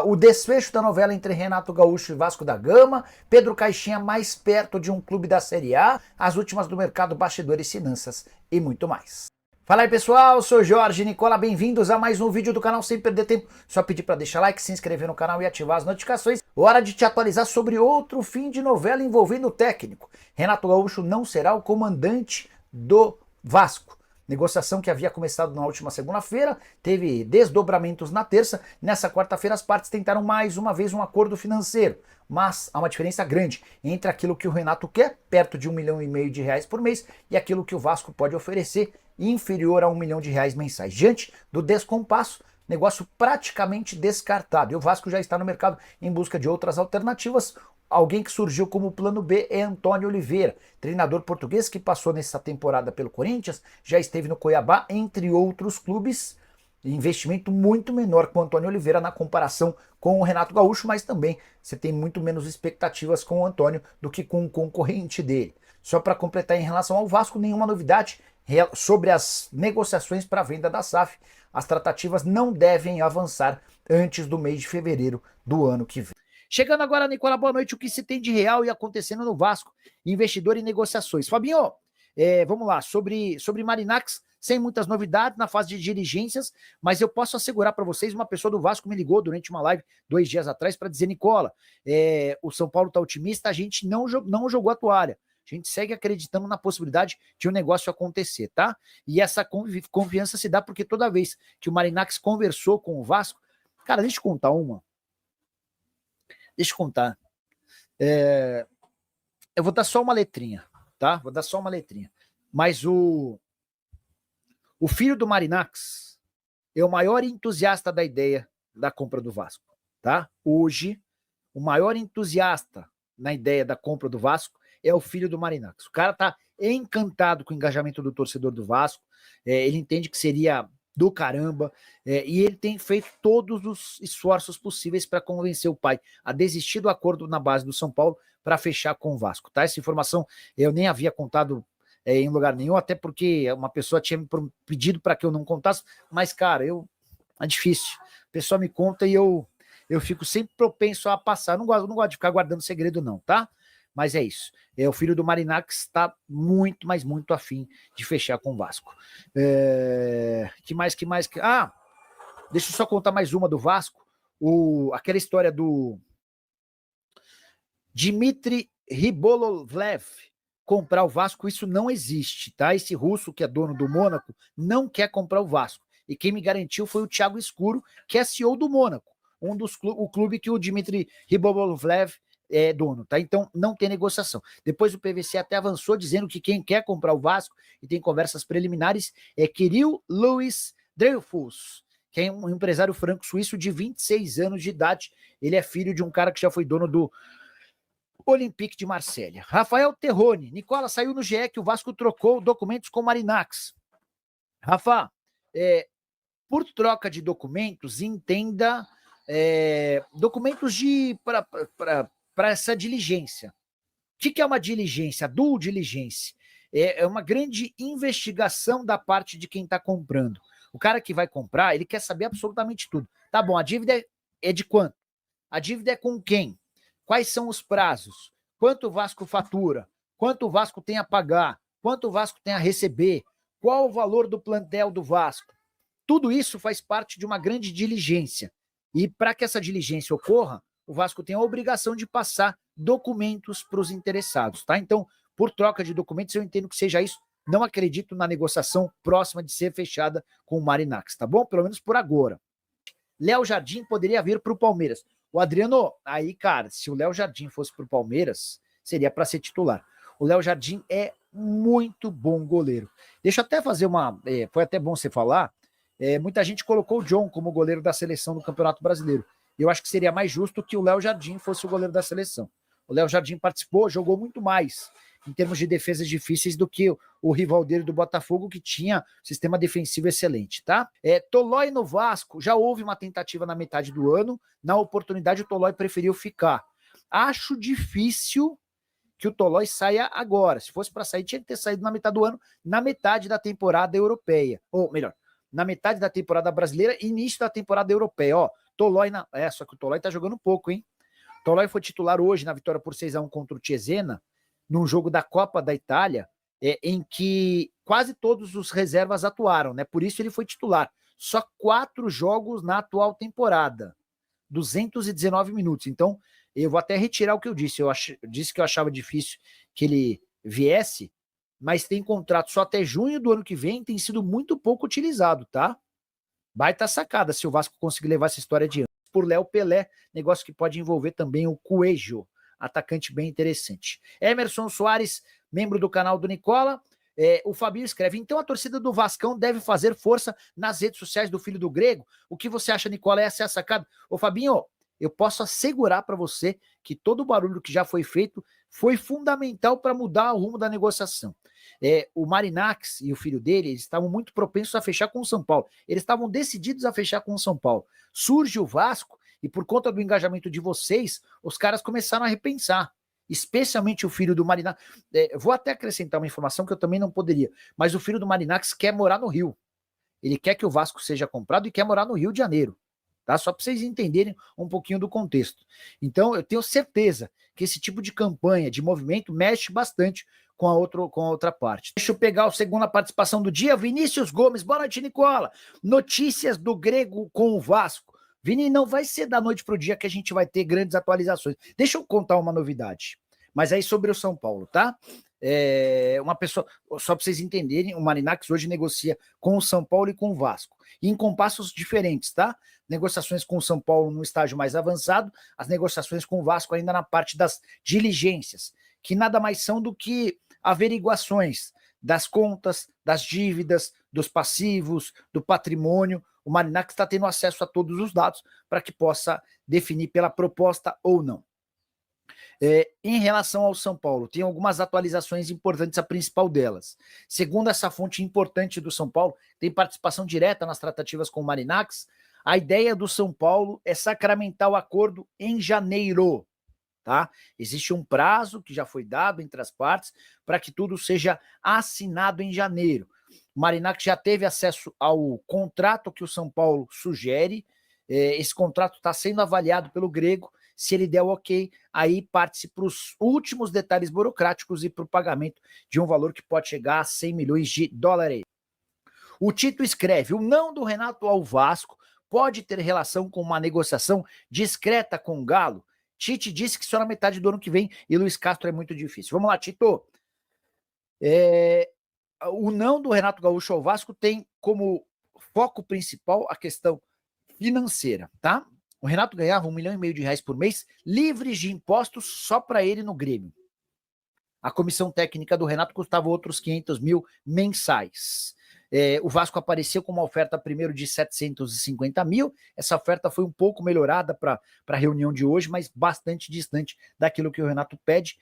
o desfecho da novela entre Renato Gaúcho e Vasco da Gama, Pedro Caixinha mais perto de um clube da Série A, as últimas do mercado, bastidores, finanças e muito mais. Fala aí pessoal, eu sou Jorge Nicola, bem-vindos a mais um vídeo do canal Sem Perder Tempo. Só pedir para deixar like, se inscrever no canal e ativar as notificações. Hora de te atualizar sobre outro fim de novela envolvendo o técnico. Renato Gaúcho não será o comandante do Vasco. Negociação que havia começado na última segunda-feira, teve desdobramentos na terça. Nessa quarta-feira as partes tentaram mais uma vez um acordo financeiro. Mas há uma diferença grande entre aquilo que o Renato quer, perto de R$1,5 milhão por mês, e aquilo que o Vasco pode oferecer, inferior a R$1 milhão mensais. Diante do descompasso, negócio praticamente descartado. E o Vasco já está no mercado em busca de outras alternativas. Alguém que surgiu como plano B é Antônio Oliveira, treinador português que passou nessa temporada pelo Corinthians, já esteve no Cuiabá, entre outros clubes. Investimento muito menor com o Antônio Oliveira na comparação com o Renato Gaúcho, mas também você tem muito menos expectativas com o Antônio do que com o concorrente dele. Só para completar, em relação ao Vasco, nenhuma novidade sobre as negociações para a venda da SAF. As tratativas não devem avançar antes do mês de fevereiro do ano que vem. Chegando agora, Nicola, boa noite. O que se tem de real e acontecendo no Vasco? Investidor em negociações. Fabinho, vamos lá, sobre Marinacks, sem muitas novidades na fase de diligências, mas eu posso assegurar para vocês, uma pessoa do Vasco me ligou durante uma live 2 dias atrás para dizer, Nicola, o São Paulo está otimista, a gente não jogou a toalha. A gente segue acreditando na possibilidade de um negócio acontecer, tá? E essa confiança se dá porque toda vez que o Marinacks conversou com o Vasco, cara, deixa eu contar uma. Deixa eu contar. Eu vou dar só uma letrinha, tá? Vou dar só uma letrinha. Mas o filho do Marinacks é o maior entusiasta da ideia da compra do Vasco, tá? Hoje, o maior entusiasta na ideia da compra do Vasco é o filho do Marinacks. O cara tá encantado com o engajamento do torcedor do Vasco, ele entende que seria do caramba, e ele tem feito todos os esforços possíveis para convencer o pai a desistir do acordo na base do São Paulo para fechar com o Vasco, tá? Essa informação eu nem havia contado em lugar nenhum, até porque uma pessoa tinha me pedido para que eu não contasse, mas, cara, é difícil. A pessoa me conta e eu fico sempre propenso a passar. Não gosto de ficar guardando segredo, não, tá? Mas é isso. O filho do Marinacks está muito, mas muito afim de fechar com o Vasco. Que mais? Deixa eu só contar mais uma do Vasco. Aquela história do Dmitry Rybolovlev comprar o Vasco, isso não existe, tá? Esse russo que é dono do Mônaco não quer comprar o Vasco. E quem me garantiu foi o Thiago Escuro, que é CEO do Mônaco, o clube que o Dmitry Rybolovlev é dono, tá? Então não tem negociação. Depois o PVC até avançou dizendo que quem quer comprar o Vasco e tem conversas preliminares é Kirill Louis Dreyfus, que é um empresário franco-suíço de 26 anos de idade. Ele é filho de um cara que já foi dono do Olympique de Marselha. Rafael Terrone. Nicola, saiu no GE que o Vasco trocou documentos com o Marinacks. Rafa, por troca de documentos, entenda documentos para essa diligência. O que é uma diligência? Due diligence. É uma grande investigação da parte de quem está comprando. O cara que vai comprar, ele quer saber absolutamente tudo. Tá bom, a dívida é de quanto? A dívida é com quem? Quais são os prazos? Quanto o Vasco fatura? Quanto o Vasco tem a pagar? Quanto o Vasco tem a receber? Qual o valor do plantel do Vasco? Tudo isso faz parte de uma grande diligência. E para que essa diligência ocorra, o Vasco tem a obrigação de passar documentos para os interessados, tá? Então, por troca de documentos, eu entendo que seja isso. Não acredito na negociação próxima de ser fechada com o Marinacks, tá bom? Pelo menos por agora. Léo Jardim poderia vir para o Palmeiras. O Adriano, aí, cara, se o Léo Jardim fosse para o Palmeiras, seria para ser titular. O Léo Jardim é muito bom goleiro. Deixa eu até fazer foi até bom você falar. Muita gente colocou o John como goleiro da seleção do Campeonato Brasileiro. Eu acho que seria mais justo que o Léo Jardim fosse o goleiro da seleção. O Léo Jardim participou, jogou muito mais em termos de defesas difíceis do que o rival dele do Botafogo, que tinha sistema defensivo excelente, tá? Tolói no Vasco, já houve uma tentativa na metade do ano, na oportunidade o Tolói preferiu ficar. Acho difícil que o Tolói saia agora. Se fosse para sair, tinha que ter saído na metade do ano, na metade da temporada europeia. Ou melhor, na metade da temporada brasileira e início da temporada europeia. Ó, Tolói só que o Tolói tá jogando pouco, hein? Tolói foi titular hoje na vitória por 6-1 contra o Cesena, num jogo da Copa da Itália, em que quase todos os reservas atuaram, né? Por isso ele foi titular. Só 4 jogos na atual temporada. 219 minutos. Então, eu vou até retirar o que eu disse. Eu disse que eu achava difícil que ele viesse, mas tem contrato só até junho do ano que vem, tem sido muito pouco utilizado, tá? Baita sacada se o Vasco conseguir levar essa história adiante. Por Léo Pelé, negócio que pode envolver também o Coelho, atacante bem interessante. Emerson Soares, membro do canal do Nicola. O Fabinho escreve, então a torcida do Vascão deve fazer força nas redes sociais do filho do Grego? O que você acha, Nicola? Essa é a sacada? Ô Fabinho, eu posso assegurar para você que todo o barulho que já foi feito foi fundamental para mudar o rumo da negociação. O Marinax e o filho dele, eles estavam muito propensos a fechar com o São Paulo. Eles estavam decididos a fechar com o São Paulo. Surge o Vasco e por conta do engajamento de vocês, os caras começaram a repensar. Especialmente o filho do Marinax. Vou até acrescentar uma informação que eu também não poderia, mas o filho do Marinax quer morar no Rio. Ele quer que o Vasco seja comprado e quer morar no Rio de Janeiro. Tá? Só para vocês entenderem um pouquinho do contexto. Então, eu tenho certeza que esse tipo de campanha, de movimento, mexe bastante com a outra parte. Deixa eu pegar a segunda participação do dia. Vinícius Gomes, boa noite, Nicola. Notícias do Grego com o Vasco. Vini, não vai ser da noite para o dia que a gente vai ter grandes atualizações. Deixa eu contar uma novidade. Mas aí sobre o São Paulo, tá? Uma pessoa, só para vocês entenderem, o Marinax hoje negocia com o São Paulo e com o Vasco, em compassos diferentes, tá? Negociações com o São Paulo no estágio mais avançado, as negociações com o Vasco ainda na parte das diligências, que nada mais são do que averiguações das contas, das dívidas, dos passivos, do patrimônio. O Marinax está tendo acesso a todos os dados para que possa definir pela proposta ou não. Em relação ao São Paulo, tem algumas atualizações importantes, a principal delas. Segundo essa fonte importante do São Paulo, tem participação direta nas tratativas com o Marinax. A ideia do São Paulo é sacramentar o acordo em janeiro. Tá? Existe um prazo que já foi dado entre as partes para que tudo seja assinado em janeiro. O Marinax já teve acesso ao contrato que o São Paulo sugere. Esse contrato está sendo avaliado pelo Grego. Se ele der o ok, aí parte-se para os últimos detalhes burocráticos e para o pagamento de um valor que pode chegar a 100 milhões de dólares. O Tito escreve, o não do Renato ao Vasco pode ter relação com uma negociação discreta com o Galo? Tite disse que só na metade do ano que vem e Luiz Castro é muito difícil. Vamos lá, Tito. O não do Renato Gaúcho ao Vasco tem como foco principal a questão financeira, tá? O Renato ganhava R$1,5 milhão por mês, livres de impostos só para ele no Grêmio. A comissão técnica do Renato custava outros 500 mil mensais. O Vasco apareceu com uma oferta primeiro de 750 mil. Essa oferta foi um pouco melhorada para a reunião de hoje, mas bastante distante daquilo que o Renato pede.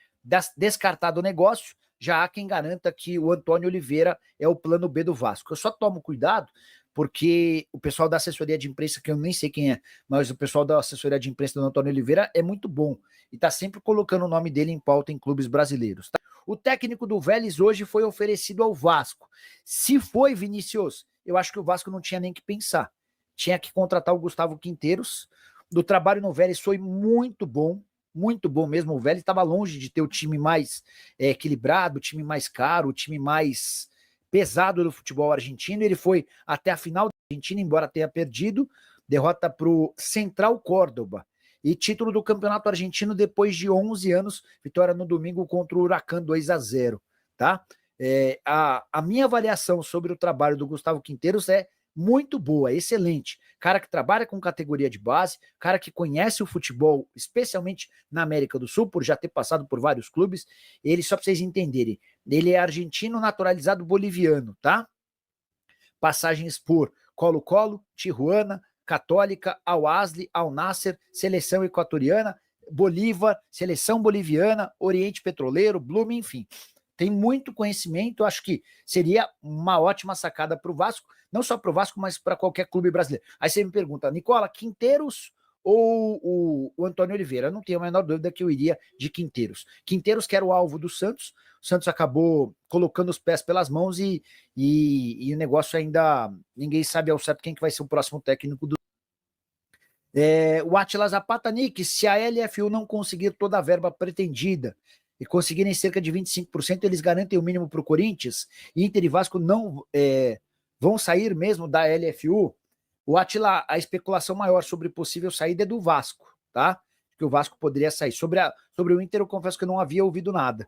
Descartado o negócio, já há quem garanta que o Antônio Oliveira é o plano B do Vasco. Eu só tomo cuidado porque o pessoal da assessoria de imprensa, que eu nem sei quem é, mas o pessoal da assessoria de imprensa do Antônio Oliveira é muito bom e está sempre colocando o nome dele em pauta em clubes brasileiros. Tá? O técnico do Vélez hoje foi oferecido ao Vasco. Se foi, Vinícius, eu acho que o Vasco não tinha nem que pensar. Tinha que contratar o Gustavo Quinteiros. Do trabalho no Vélez foi muito bom mesmo. O Vélez estava longe de ter o time mais equilibrado, o time mais caro, o time mais pesado do futebol argentino. Ele foi até a final da Argentina, embora tenha perdido, derrota para o Central Córdoba. E título do Campeonato Argentino depois de 11 anos, vitória no domingo contra o Huracan 2-0, tá? A minha avaliação sobre o trabalho do Gustavo Quinteiros é muito boa, excelente. Cara que trabalha com categoria de base, cara que conhece o futebol, especialmente na América do Sul, por já ter passado por vários clubes. Ele, só para vocês entenderem, ele é argentino naturalizado boliviano, tá? Passagens por Colo-Colo, Tijuana, Católica, Al-Ahly, Al-Nassr, Seleção Equatoriana, Bolívar, Seleção Boliviana, Oriente Petroleiro, Blume, enfim. Tem muito conhecimento, acho que seria uma ótima sacada para o Vasco, não só para o Vasco, mas para qualquer clube brasileiro. Aí você me pergunta, Nicola, Quinteiros ou o Antônio Oliveira? Eu não tenho a menor dúvida que eu iria de Quinteiros. Quinteiros que era o alvo do Santos, o Santos acabou colocando os pés pelas mãos e o negócio ainda, ninguém sabe ao certo quem que vai ser o próximo técnico do O Atila Zapata, Nick, se a LFU não conseguir toda a verba pretendida e conseguirem cerca de 25%, eles garantem o mínimo para o Corinthians, e Inter e Vasco não vão sair mesmo da LFU. O Atila, a especulação maior sobre possível saída é do Vasco, tá? Que o Vasco poderia sair. Sobre o Inter, eu confesso que eu não havia ouvido nada.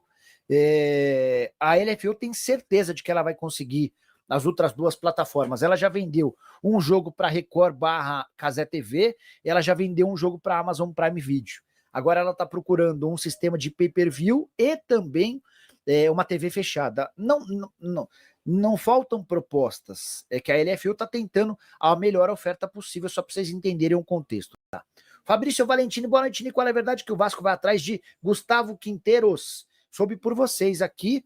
A LFU tem certeza de que ela vai conseguir nas outras duas plataformas. Ela já vendeu um jogo para Record / Cazé TV, ela já vendeu um jogo para Amazon Prime Video. Agora ela está procurando um sistema de pay-per-view e também uma TV fechada. Não faltam propostas. É que a LFU está tentando a melhor oferta possível, só para vocês entenderem o contexto. Tá? Fabrício Valentini, boa noite, Nico. Qual é a verdade que o Vasco vai atrás de Gustavo Quinteiros? Soube por vocês aqui.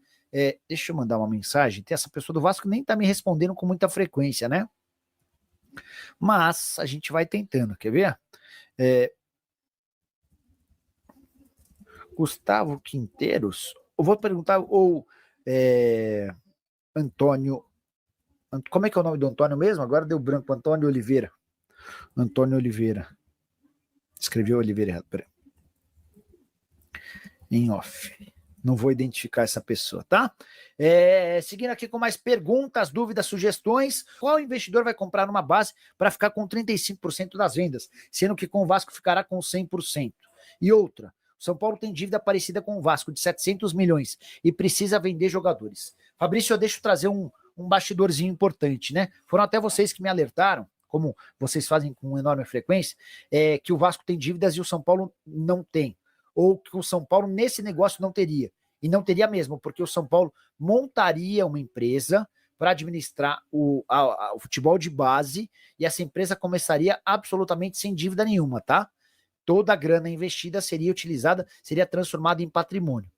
Deixa eu mandar uma mensagem. Tem essa pessoa do Vasco nem tá me respondendo com muita frequência, né? Mas a gente vai tentando, quer ver? Gustavo Quinteiros. Eu vou perguntar, Antônio. Como é que é o nome do Antônio mesmo? Agora deu branco. Antônio Oliveira. Antônio Oliveira. Escreveu Oliveira errado. Peraí. Em off. Não vou identificar essa pessoa, tá? Seguindo aqui com mais perguntas, dúvidas, sugestões. Qual investidor vai comprar numa base para ficar com 35% das vendas, sendo que com o Vasco ficará com 100%? E outra, São Paulo tem dívida parecida com o Vasco, de 700 milhões, e precisa vender jogadores. Fabrício, eu deixo trazer um bastidorzinho importante, né? Foram até vocês que me alertaram, como vocês fazem com enorme frequência, que o Vasco tem dívidas e o São Paulo não tem. Ou que o São Paulo nesse negócio não teria. E não teria mesmo, porque o São Paulo montaria uma empresa para administrar o futebol de base, e essa empresa começaria absolutamente sem dívida nenhuma, tá? Toda a grana investida seria utilizada, seria transformada em patrimônio.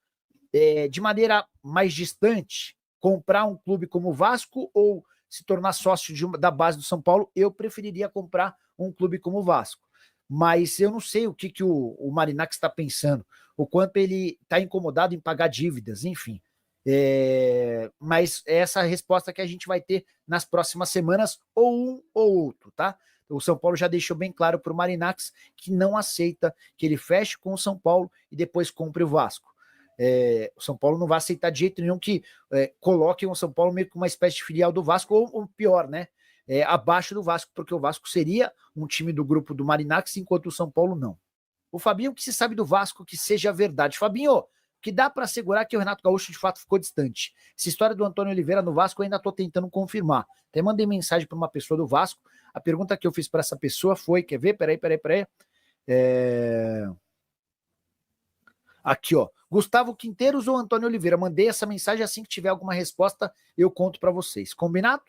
De maneira mais distante, comprar um clube como o Vasco ou se tornar sócio da base do São Paulo, eu preferiria comprar um clube como o Vasco. Mas eu não sei o que o Marinacci está pensando, o quanto ele está incomodado em pagar dívidas, enfim. Mas é essa a resposta que a gente vai ter nas próximas semanas, ou um ou outro, tá? O São Paulo já deixou bem claro para o Marinacci que não aceita que ele feche com o São Paulo e depois compre o Vasco. O São Paulo não vai aceitar de jeito nenhum que coloquem o São Paulo meio que uma espécie de filial do Vasco, ou pior, né? Abaixo do Vasco, porque o Vasco seria um time do grupo do Marinacci, enquanto o São Paulo não. O Fabinho, que se sabe do Vasco, que seja verdade. Fabinho, que dá para assegurar que o Renato Gaúcho de fato ficou distante. Essa história do Antônio Oliveira no Vasco eu ainda estou tentando confirmar. Até mandei mensagem para uma pessoa do Vasco. A pergunta que eu fiz para essa pessoa foi, quer ver? Peraí. Aqui, ó. Gustavo Quinteiros ou Antônio Oliveira? Mandei essa mensagem, assim que tiver alguma resposta, eu conto para vocês. Combinado?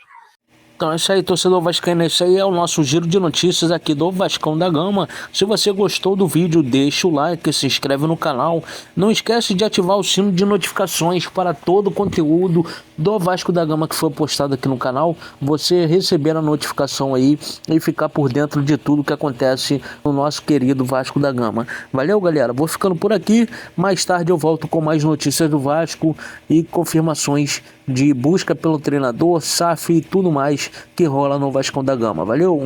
Então é isso aí, torcedor vascaíno, esse aí é o nosso giro de notícias aqui do Vascão da Gama. Se você gostou do vídeo, deixa o like, se inscreve no canal. Não esquece de ativar o sino de notificações para todo o conteúdo do Vasco da Gama que foi postado aqui no canal. Você receber a notificação aí e ficar por dentro de tudo que acontece no nosso querido Vasco da Gama. Valeu, galera, vou ficando por aqui. Mais tarde eu volto com mais notícias do Vasco e confirmações de busca pelo treinador, SAF e tudo mais que rola no Vascão da Gama. Valeu!